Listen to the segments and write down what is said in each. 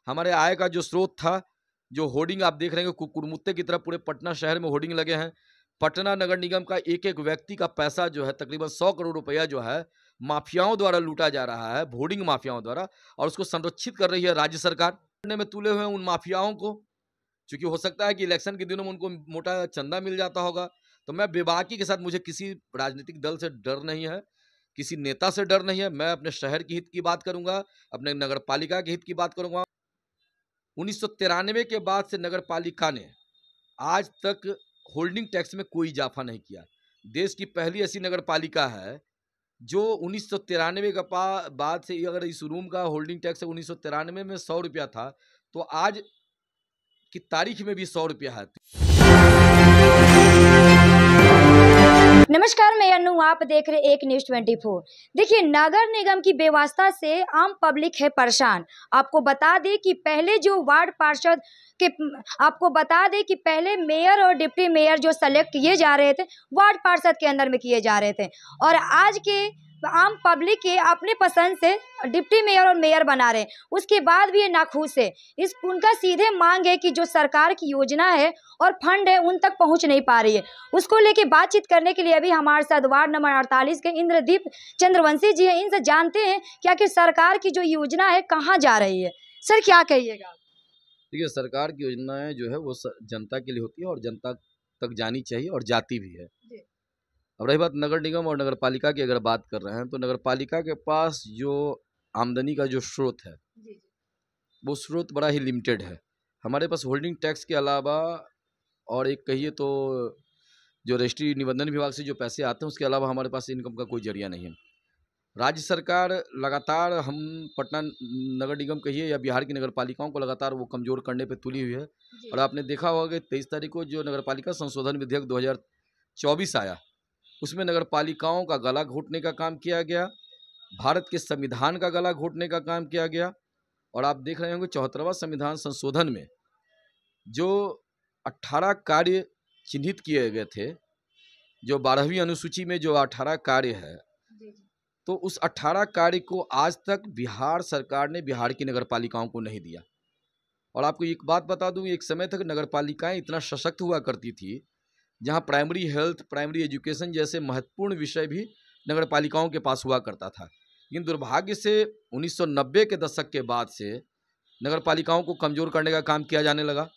हमारे आय का जो स्रोत था, जो होर्डिंग आप देख रहे हैं कुरमुत्ते की तरह पूरे पटना शहर में होर्डिंग लगे हैं। पटना नगर निगम का एक-एक व्यक्ति का पैसा जो है तकरीबन 100 करोड़ रुपया जो है माफियाओं द्वारा लूटा जा रहा है, होर्डिंग माफियाओं द्वारा, और उसको संरक्षित कर रही है राज्य सरकार। करने में तुले हुए हैं उन माफियाओं को, क्योंकि हो सकता है कि इलेक्शन के दिनों में उनको मोटा चंदा मिल जाता होगा। तो मैं बेबाकी के साथ, मुझे किसी राजनीतिक दल से डर नहीं है, किसी नेता से डर नहीं है। मैं अपने शहर के हित की बात करूंगा, अपने नगर पालिका के हित की बात करूंगा। 1993 के बाद से नगर पालिका ने आज तक होल्डिंग टैक्स में कोई इजाफा नहीं किया। देश की पहली ऐसी नगर पालिका है जो 1993 के बाद से, अगर इस रूम का होल्डिंग टैक्स 1993 में 100 रुपया था, तो आज की तारीख में भी 100 रुपया है। नमस्कार, मैं अनु, आप देख रहे एक न्यूज 24। देखिए, नगर निगम की व्यवस्था से आम पब्लिक है परेशान। आपको बता दें कि पहले जो वार्ड पार्षद के आपको बता दें कि पहले मेयर और डिप्टी मेयर जो सेलेक्ट किए जा रहे थे, वार्ड पार्षद के अंदर में किए जा रहे थे, और आज के आम पब्लिक के अपने पसंद से डिप्टी मेयर और मेयर बना रहे हैं। उसके बाद भी ये नाखुश है। उनका सीधे मांग है कि जो सरकार की योजना है और फंड है उन तक पहुंच नहीं पा रही है। उसको लेके बातचीत करने के लिए अभी हमारे साथ वार्ड नंबर 48 के इंद्रदीप चंद्रवंशी जी हैं। इनसे जानते हैं कि आखिर सरकार की जो योजना है कहाँ जा रही है। सर, क्या कहिएगा? देखिए, सरकार की योजनाएं जो है वो जनता के लिए होती है और जनता तक जानी चाहिए और जाती भी है। अब रही बात नगर निगम और नगर पालिका की, अगर बात कर रहे हैं तो नगर पालिका के पास जो आमदनी का जो स्रोत है वो स्रोत बड़ा ही लिमिटेड है। हमारे पास होल्डिंग टैक्स के अलावा और एक कहिए तो जो रजिस्ट्री निबंधन विभाग से जो पैसे आते हैं उसके अलावा हमारे पास इनकम का कोई जरिया नहीं है। राज्य सरकार लगातार, हम पटना नगर निगम कहिए या बिहार की नगर पालिकाओं को लगातार वो कमज़ोर करने पे तुली हुई है। और आपने देखा होगा कि 23 तारीख को जो नगर पालिका संशोधन विधेयक 2024 आया, उसमें नगर पालिकाओं का गला घोटने का काम किया गया, भारत के संविधान का गला घोटने का काम किया गया। और आप देख रहे होंगे 74वां संविधान संशोधन में जो 18 कार्य चिन्हित किए गए थे, जो 12वीं अनुसूची में जो 18 कार्य है, तो उस 18 कार्य को आज तक बिहार सरकार ने बिहार की नगर पालिकाओं को नहीं दिया। और आपको एक बात बता दूं, एक समय तक नगर पालिकाएं इतना सशक्त हुआ करती थी जहां प्राइमरी हेल्थ, प्राइमरी एजुकेशन जैसे महत्वपूर्ण विषय भी नगर पालिकाओं के पास हुआ करता था। लेकिन दुर्भाग्य से 1990 के दशक के बाद से नगर पालिकाओं को कमज़ोर करने का काम किया जाने लगा।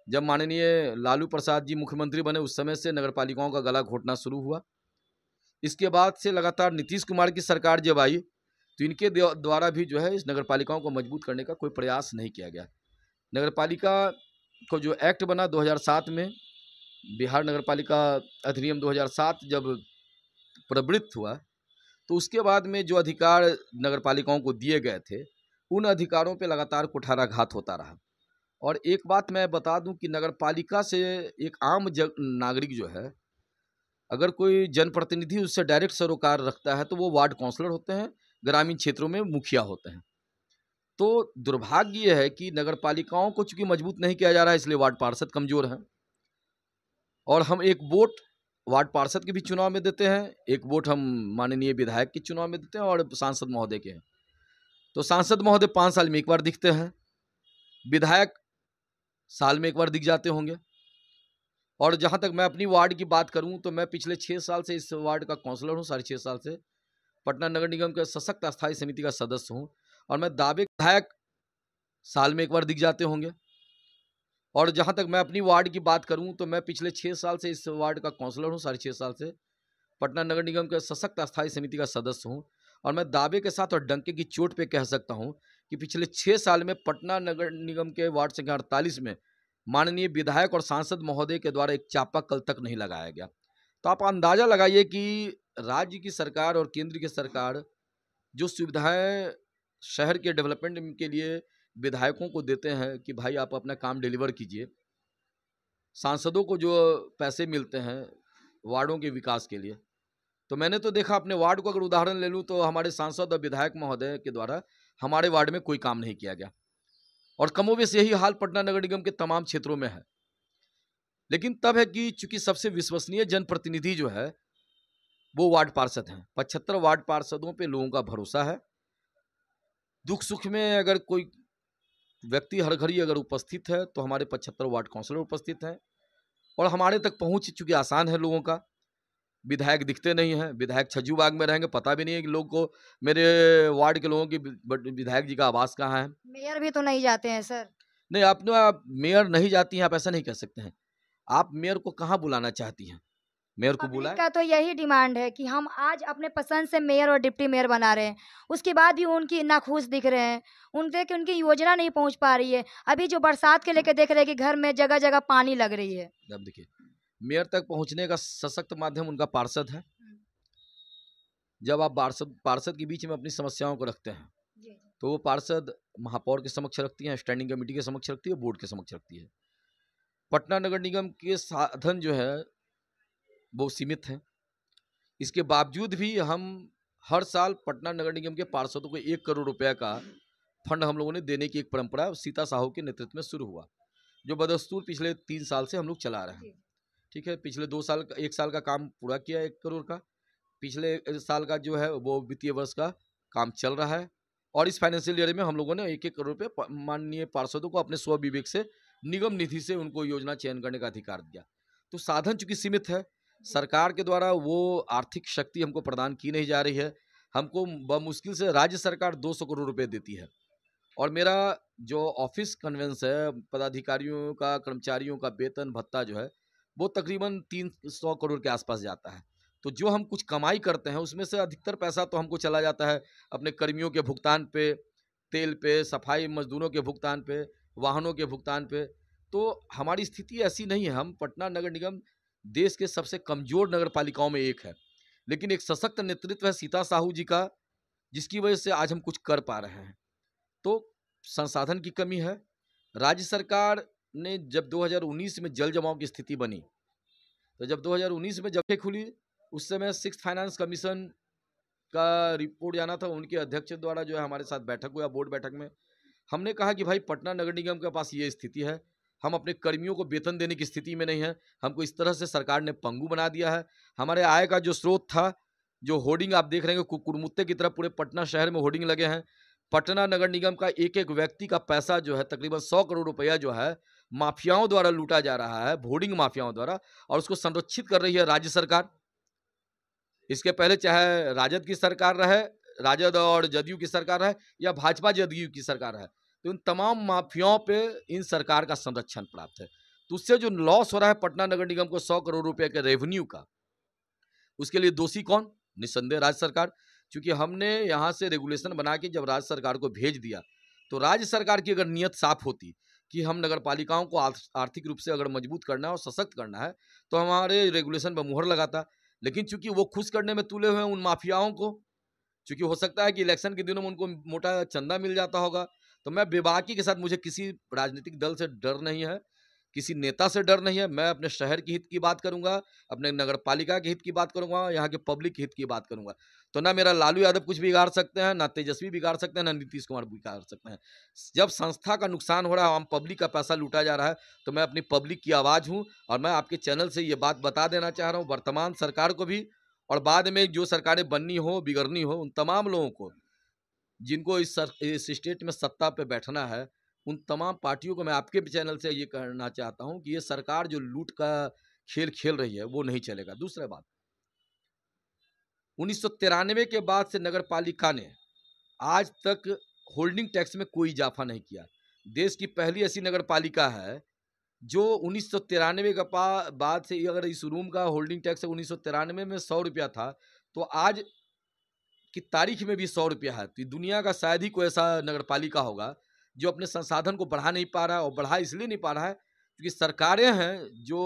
जब माननीय लालू प्रसाद जी मुख्यमंत्री बने, उस समय से नगर पालिकाओं का गला घोटना शुरू हुआ। इसके बाद से लगातार नीतीश कुमार की सरकार जब आई तो इनके द्वारा भी जो है इस नगर पालिकाओं को मजबूत करने का कोई प्रयास नहीं किया गया। नगर पालिका को जो एक्ट बना 2007 में, बिहार नगर पालिका अधिनियम 2007 जब प्रवृत्त हुआ, तो उसके बाद में जो अधिकार नगर पालिकाओं को दिए गए थे, उन अधिकारों पे लगातार कुठाराघात होता रहा। और एक बात मैं बता दूं कि नगर पालिका से एक आम नागरिक जो है, अगर कोई जनप्रतिनिधि उससे डायरेक्ट सरोकार रखता है तो वो वार्ड काउंसलर होते हैं, ग्रामीण क्षेत्रों में मुखिया होते हैं। तो दुर्भाग्य ये है कि नगर पालिकाओं को चूंकि मजबूत नहीं किया जा रहा है, इसलिए वार्ड पार्षद कमजोर हैं। और हम एक वोट वार्ड पार्षद के भी चुनाव में देते हैं, एक वोट हम माननीय विधायक के चुनाव में देते हैं और सांसद महोदय के हैं। तो सांसद महोदय 5 साल में एक बार दिखते हैं, विधायक साल में एक बार दिख जाते होंगे। और जहाँ तक मैं अपनी वार्ड की बात करूँ तो मैं पिछले 6 साल से इस वार्ड का काउंसलर हूँ, 6.5 साल से पटना नगर निगम के सशक्त अस्थायी समिति का सदस्य हूँ। और मैं दावे विधायक साल में एक बार दिख जाते होंगे। और जहाँ तक मैं अपनी वार्ड की बात करूँ तो मैं पिछले 6 साल से इस वार्ड का काउंसलर हूँ, 6.5 साल से पटना नगर निगम के सशक्त अस्थायी समिति का सदस्य हूँ। और मैं दावे के साथ और डंके की चोट पे कह सकता हूँ कि पिछले 6 साल में पटना नगर निगम के वार्ड संख्या 48 में माननीय विधायक और सांसद महोदय के द्वारा एक चापाकल तक नहीं लगाया गया। तो आप अंदाज़ा लगाइए कि राज्य की सरकार और केंद्र की सरकार जो सुविधाएं शहर के डेवलपमेंट के लिए विधायकों को देते हैं कि भाई आप अपना काम डिलीवर कीजिए, सांसदों को जो पैसे मिलते हैं वार्डों के विकास के लिए, तो मैंने तो देखा अपने वार्ड को अगर उदाहरण ले लूँ तो हमारे सांसद और विधायक महोदय के द्वारा हमारे वार्ड में कोई काम नहीं किया गया। और कमोबेश यही हाल पटना नगर निगम के तमाम क्षेत्रों में है। लेकिन तब है कि चूंकि सबसे विश्वसनीय जनप्रतिनिधि जो है वो वार्ड पार्षद हैं। 75 वार्ड पार्षदों पे लोगों का भरोसा है। दुख सुख में अगर कोई व्यक्ति हर घड़ी अगर उपस्थित है तो हमारे 75 वार्ड काउंसलर उपस्थित हैं और हमारे तक पहुंच चूंकि आसान है लोगों का। विधायक दिखते नहीं हैं, विधायक छज्जूबाग में रहेंगे, पता भी नहीं है कि लोग को मेरे वार्ड के लोगों की विधायक जी का आवास कहाँ है। मेयर भी तो नहीं जाते हैं सर। नहीं, आप मेयर नहीं जाती हैं, आप ऐसा नहीं कह सकते हैं। आप मेयर को कहाँ बुलाना चाहती हैं? मेयर को पब्लिक बुलाए। का तो यही डिमांड है कि हम आज अपने पसंद से मेयर और डिप्टी मेयर बना रहे हैं, उसके बाद भी उनकी नाखुश दिख रहे हैं, उनके कि उनकी योजना नहीं पहुंच पा रही है। अभी जो बरसात के लेके देख रहे हैं कि घर में जगह जगह पानी लग रही है। अब देखिए, मेयर तक पहुंचने का सशक्त माध्यम उनका पार्षद है। जब आप पार्षद के बीच में अपनी समस्याओं को रखते हैं तो वो पार्षद महापौर के समक्ष रखती है, स्टैंडिंग कमेटी के समक्ष रखती है, बोर्ड के समक्ष रखती है। पटना नगर निगम के साधन जो है वो सीमित हैं। इसके बावजूद भी हम हर साल पटना नगर निगम के पार्षदों को 1 करोड़ रुपए का फंड हम लोगों ने देने की एक परंपरा सीता साहू के नेतृत्व में शुरू हुआ, जो बदस्तूर पिछले 3 साल से हम लोग चला रहे हैं। ठीक है, पिछले 1 साल का काम पूरा किया 1 करोड़ का। पिछले साल का जो है वो वित्तीय वर्ष का काम चल रहा है और इस फाइनेंशियल ईयर में हम लोगों ने 1-1 करोड़ रुपये माननीय पार्षदों को अपने स्व विवेक से निगम निधि से उनको योजना चयन करने का अधिकार दिया। तो साधन चूंकि सीमित है, सरकार के द्वारा वो आर्थिक शक्ति हमको प्रदान की नहीं जा रही है। हमको बमुश्किल से राज्य सरकार 200 करोड़ रुपए देती है और मेरा जो ऑफिस कन्वेंस है, पदाधिकारियों का, कर्मचारियों का वेतन भत्ता जो है वो तकरीबन 300 करोड़ के आसपास जाता है। तो जो हम कुछ कमाई करते हैं उसमें से अधिकतर पैसा तो हमको चला जाता है अपने कर्मियों के भुगतान पे, तेल पे, सफाई मजदूरों के भुगतान पे, वाहनों के भुगतान पे। तो हमारी स्थिति ऐसी नहीं है। हम पटना नगर निगम देश के सबसे कमजोर नगर पालिकाओं में एक है, लेकिन एक सशक्त नेतृत्व है सीता साहू जी का, जिसकी वजह से आज हम कुछ कर पा रहे हैं। तो संसाधन की कमी है। राज्य सरकार ने जब 2019 में जल जमाव की स्थिति बनी, तो जब 2019 में जब खुली उस समय 6th फाइनेंस कमीशन का रिपोर्ट जाना था, उनके अध्यक्ष द्वारा जो है हमारे साथ बैठक हुआ, बोर्ड बैठक में हमने कहा कि भाई पटना नगर निगम के पास ये स्थिति है, हम अपने कर्मियों को वेतन देने की स्थिति में नहीं है, हमको इस तरह से सरकार ने पंगु बना दिया है। हमारे आय का जो स्रोत था, जो होर्डिंग आप देख रहे हैं कुकुरमुत्ते की तरह पूरे पटना शहर में होर्डिंग लगे हैं, पटना नगर निगम का एक एक व्यक्ति का पैसा जो है तकरीबन 100 करोड़ रुपया जो है माफियाओं द्वारा लूटा जा रहा है, होर्डिंग माफियाओं द्वारा, और उसको संरक्षित कर रही है राज्य सरकार। इसके पहले चाहे राजद की सरकार रहे, राजद और जदयू की सरकार रहे या भाजपा जदयू की सरकार रहे, तो उन तमाम माफियाओं पे इन सरकार का संरक्षण प्राप्त है। तो उससे जो लॉस हो रहा है पटना नगर निगम को 100 करोड़ रुपए के रेवेन्यू का, उसके लिए दोषी कौन? निस्संदेह राज्य सरकार। क्योंकि हमने यहाँ से रेगुलेशन बना के जब राज्य सरकार को भेज दिया, तो राज्य सरकार की अगर नीयत साफ होती कि हम नगर पालिकाओं को आर्थिक रूप से अगर मजबूत करना है और सशक्त करना है, तो हमारे रेगुलेशन पर मुहर लगाता। लेकिन चूंकि वो खुश करने में तुले हुए हैं उन माफियाओं को, चूंकि हो सकता है कि इलेक्शन के दिनों में उनको मोटा चंदा मिल जाता होगा, तो मैं बेबाकी के साथ, मुझे किसी राजनीतिक दल से डर नहीं है, किसी नेता से डर नहीं है। मैं अपने शहर के हित की बात करूंगा, अपने नगर पालिका के हित की बात करूंगा, यहाँ के पब्लिक के हित की बात करूंगा। तो ना मेरा लालू यादव कुछ बिगाड़ सकते हैं, ना तेजस्वी बिगाड़ सकते हैं, ना नीतीश कुमार बिगाड़ सकते हैं। जब संस्था का नुकसान हो रहा है, आम पब्लिक का पैसा लूटा जा रहा है, तो मैं अपनी पब्लिक की आवाज़ हूँ और मैं आपके चैनल से ये बात बता देना चाह रहा हूँ वर्तमान सरकार को भी, और बाद में जो सरकारें बननी हो, बिगड़नी हो, उन तमाम लोगों को जिनको इस स्टेट में सत्ता पे बैठना है, उन तमाम पार्टियों को मैं आपके चैनल से ये कहना चाहता हूं कि ये सरकार जो लूट का खेल खेल रही है वो नहीं चलेगा। दूसरा बात, 1993 के बाद से नगर पालिका ने आज तक होल्डिंग टैक्स में कोई इजाफा नहीं किया। देश की पहली ऐसी नगर पालिका है जो 1993 के बाद से, अगर इस रूम का होल्डिंग टैक्स 1993 में 100 रुपया था, तो आज की तारीख में भी 100 रुपया है। तो दुनिया का शायद ही कोई ऐसा नगर पालिका होगा जो अपने संसाधन को बढ़ा नहीं पा रहा है, और बढ़ा इसलिए नहीं पा रहा है क्योंकि सरकारें हैं जो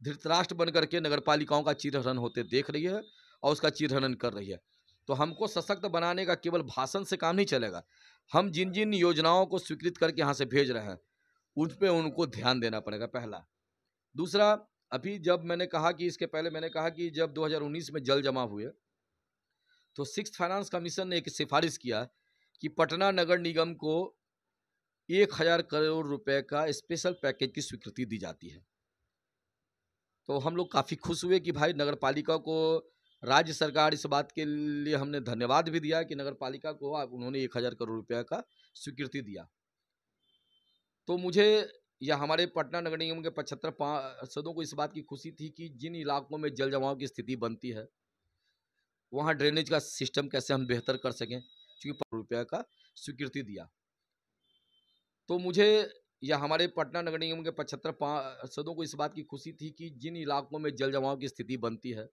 धृतराष्ट्र बन करके नगर पालिकाओं का चीरहरण होते देख रही है और उसका चीरहरण कर रही है। तो हमको सशक्त बनाने का केवल भाषण से काम नहीं चलेगा। हम जिन जिन योजनाओं को स्वीकृत करके यहाँ से भेज रहे हैं उन पे उनको ध्यान देना पड़ेगा, पहला। दूसरा, अभी जब मैंने कहा कि इसके पहले मैंने कहा कि जब 2019 में जल जमा हुए, तो 6th फाइनेंस कमीशन ने एक सिफारिश किया कि पटना नगर निगम को 1000 करोड़ रुपए का स्पेशल पैकेज की स्वीकृति दी जाती है। तो हम लोग काफ़ी खुश हुए कि भाई नगर पालिका को राज्य सरकार इस बात के लिए हमने धन्यवाद भी दिया कि नगर पालिका को उन्होंने 1000 करोड़ रुपया का स्वीकृति दिया। तो मुझे या हमारे पटना नगर निगम के 75 पार्षदों को इस बात की खुशी थी कि जिन इलाकों में जल जमाव की स्थिति बनती है वहाँ ड्रेनेज का सिस्टम कैसे हम बेहतर कर सकें, क्योंकि रुपया का स्वीकृति दिया। तो मुझे या हमारे पटना नगर निगम के 75 पार्षदों को इस बात की खुशी थी कि जिन इलाकों में जल जमाव की स्थिति बनती है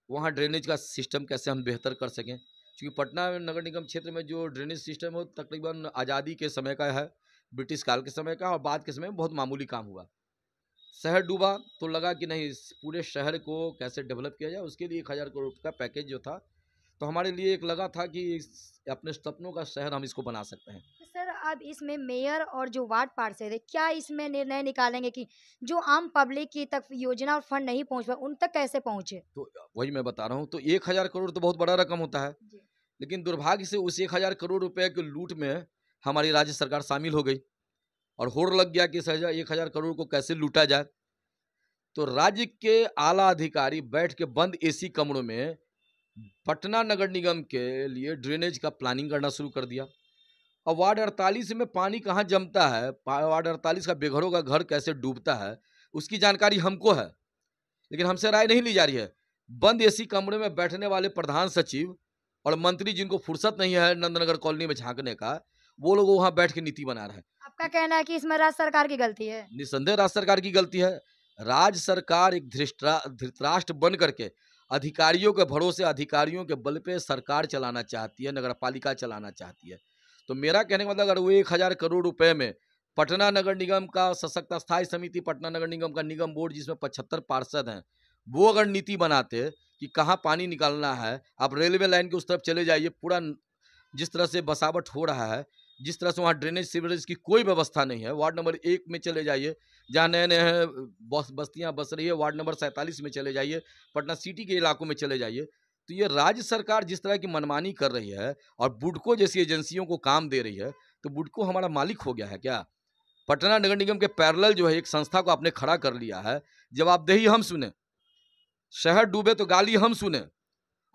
वहाँ ड्रेनेज का सिस्टम कैसे हम बेहतर कर सकें, क्योंकि पटना नगर निगम क्षेत्र में जो ड्रेनेज सिस्टम है वो तकरीबन आज़ादी के समय का है, ब्रिटिश काल के समय का, और बाद के समय में बहुत मामूली काम हुआ। शहर डूबा तो लगा कि नहीं, इस पूरे शहर को कैसे डेवलप किया जाए, उसके लिए 1000 करोड़ का पैकेज जो था, तो हमारे लिए एक लगा था कि अपने सपनों का शहर हम इसको बना सकते हैं। तो सर अब इसमें मेयर और जो वार्ड पार्षद है क्या इसमें निर्णय निकालेंगे कि जो आम पब्लिक की तक योजना और फंड नहीं पहुंच पाए उन तक कैसे पहुंचे? तो वही मैं बता रहा हूँ, तो 1000 करोड़ तो बहुत बड़ा रकम होता है, लेकिन दुर्भाग्य से उस 1000 करोड़ रुपए के लूट में हमारी राज्य सरकार शामिल हो गई और होड़ लग गया कि 1000 करोड़ को कैसे लूटा जाए। तो राज्य के आला अधिकारी बैठ के बंद एसी कमरों में पटना नगर निगम के लिए ड्रेनेज का प्लानिंग करना शुरू कर दिया। और वार्ड 48 में पानी कहाँ जमता है, वार्ड 48 का बेघरों का घर कैसे डूबता है, उसकी जानकारी हमको है, लेकिन हमसे राय नहीं ली जा रही है। बंद एसी कमरे में बैठने वाले प्रधान सचिव और मंत्री जिनको फुर्सत नहीं है नंदनगर कॉलोनी में झांकने का, वो लोग वहां बैठ के नीति बना रहे हैं। आपका कहना है कि इसमें राज्य सरकार की गलती है? निसंदेह राज्य सरकार की गलती है। राज्य सरकार एक धृतराष्ट्र बन करके अधिकारियों के भरोसे, अधिकारियों के बल पे सरकार चलाना चाहती है, नगर पालिका चलाना चाहती है। तो मेरा कहने का मतलब, अगर वो 1000 करोड़ रुपए में पटना नगर निगम का सशक्त स्थायी समिति, पटना नगर निगम का निगम बोर्ड जिसमें 75 पार्षद हैं, वो अगर नीति बनाते कि कहाँ पानी निकालना है, आप रेलवे लाइन के उस तरफ चले जाइए, पूरा जिस तरह से बसावट हो रहा है, जिस तरह से वहाँ ड्रेनेज सीवरेज की कोई व्यवस्था नहीं है। वार्ड नंबर 1 में चले जाइए, जहाँ नए नए बस्तियाँ बस रही है, वार्ड नंबर 47 में चले जाइए, पटना सिटी के इलाकों में चले जाइए। तो ये राज्य सरकार जिस तरह की मनमानी कर रही है और बुडको जैसी एजेंसियों को काम दे रही है, तो बुडको हमारा मालिक हो गया है क्या? पटना नगर निगम के पैरेलल जो है एक संस्था को आपने खड़ा कर लिया है, जवाबदेही हम सुने, शहर डूबे तो गाली हम सुने,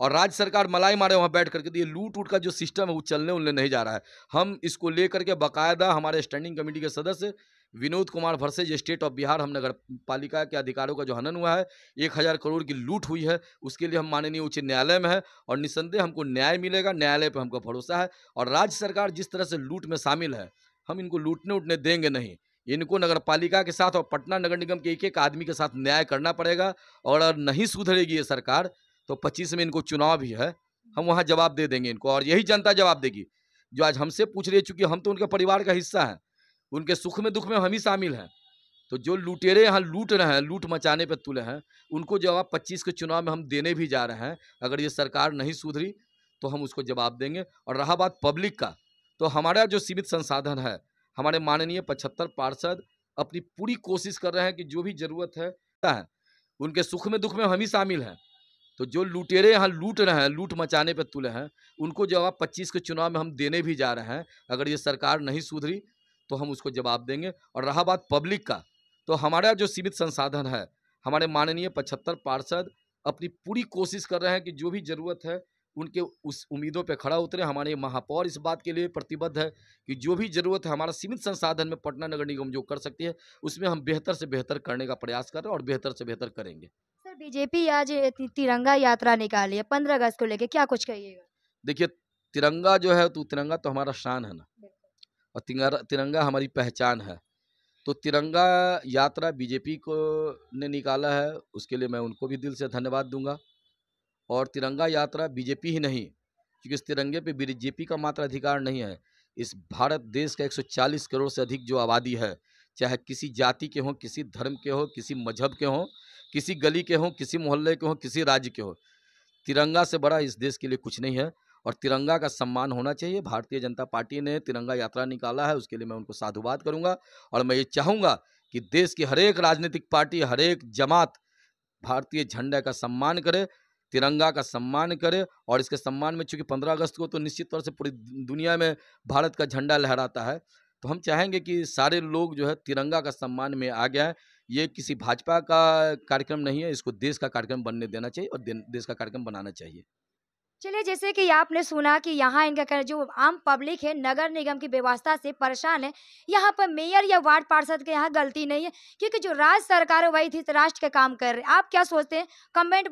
और राज्य सरकार मलाई मारे वहाँ बैठ करके। तो ये लूट उट का जो सिस्टम है वो चलने उलने नहीं जा रहा है। हम इसको लेकर के बाकायदा हमारे स्टैंडिंग कमेटी के सदस्य Vinod Kumar versus state of Bihar, हम नगर पालिका के अधिकारियों का जो हनन हुआ है, 1000 करोड़ की लूट हुई है, उसके लिए हम माननीय उच्च न्यायालय में है और निस्संदेह हमको न्याय मिलेगा, न्यायालय पर हमको भरोसा है। और राज्य सरकार जिस तरह से लूट में शामिल है, हम इनको लूटने उठने देंगे नहीं। इनको नगर पालिका के साथ और पटना नगर निगम के एक एक आदमी के साथ न्याय करना पड़ेगा, और अगर नहीं सुधरेगी ये सरकार तो 25 में इनको चुनाव भी है, हम वहाँ जवाब दे देंगे इनको, और यही जनता जवाब देगी जो आज हमसे पूछ रही है, चूंकि हम तो उनके परिवार का हिस्सा हैं, उनके सुख में दुख में हम ही शामिल हैं। तो जो लुटेरे यहाँ लूट रहे हैं, लूट मचाने पर तुले हैं, उनको जवाब 25 के चुनाव में हम देने भी जा रहे हैं। अगर ये सरकार नहीं सुधरी तो हम उसको जवाब देंगे। और रहा बात पब्लिक का, तो हमारा जो सीमित संसाधन है, हमारे माननीय 75 पार्षद अपनी पूरी कोशिश कर रहे हैं कि जो भी जरूरत है, उनके सुख में दुख में हम ही शामिल हैं। तो जो लुटेरे यहाँ लूट रहे हैं, लूट मचाने पर तुले हैं, उनको जवाब 25 के चुनाव में हम देने भी जा रहे हैं। अगर ये सरकार नहीं सुधरी तो हम उसको जवाब देंगे। और रहा बात पब्लिक का, तो हमारा जो सीमित संसाधन है, हमारे माननीय 75 पार्षद अपनी पूरी कोशिश कर रहे हैं कि जो भी ज़रूरत है उनके उस उम्मीदों पे खड़ा उतरे। हमारे महापौर इस बात के लिए प्रतिबद्ध है कि जो भी ज़रूरत है हमारा सीमित संसाधन में पटना नगर निगम जो कर सकती है, उसमें हम बेहतर से बेहतर करने का प्रयास कर रहे हैं और बेहतर से बेहतर करेंगे। सर बीजेपी आज तिरंगा यात्रा निकाली है 15 अगस्त को लेके, क्या कुछ कहिएगा? देखिए, तिरंगा जो है, तो तिरंगा तो हमारा शान है ना, और तिरंगा हमारी पहचान है। तो तिरंगा यात्रा बीजेपी को ने निकाला है, उसके लिए मैं उनको भी दिल से धन्यवाद दूंगा। और तिरंगा यात्रा बीजेपी ही नहीं, क्योंकि इस तिरंगे पे बीजेपी का मात्र अधिकार नहीं है। इस भारत देश का 140 करोड़ से अधिक जो आबादी है, चाहे किसी जाति के हों, किसी धर्म के हों, किसी मजहब के हों, किसी गली के हों, किसी मोहल्ले के हों, किसी राज्य के हों, तिरंगा से बड़ा इस देश के लिए कुछ नहीं है। और तिरंगा का सम्मान होना चाहिए। भारतीय जनता पार्टी ने तिरंगा यात्रा निकाला है, उसके लिए मैं उनको साधुवाद करूंगा। और मैं ये चाहूँगा कि देश की हर एक राजनीतिक पार्टी, हर एक जमात भारतीय झंडे का सम्मान करे, तिरंगा का सम्मान करे। और इसके सम्मान में, चूँकि 15 अगस्त को तो निश्चित तौर से पूरी दुनिया में भारत का झंडा लहराता है, तो हम चाहेंगे कि सारे लोग जो है तिरंगा का सम्मान में आ गए। ये किसी भाजपा का कार्यक्रम नहीं है, इसको देश का कार्यक्रम बनने देना चाहिए और देश का कार्यक्रम बनाना चाहिए। चलिए, जैसे कि आपने सुना कि यहाँ इनका कहना, जो आम पब्लिक है नगर निगम की व्यवस्था से परेशान है। यहाँ पर मेयर या वार्ड पार्षद के यहाँ गलती नहीं है, क्योंकि जो राज्य सरकार है वही थी राष्ट्र के काम कर रहे हैं। आप क्या सोचते हैं? कमेंट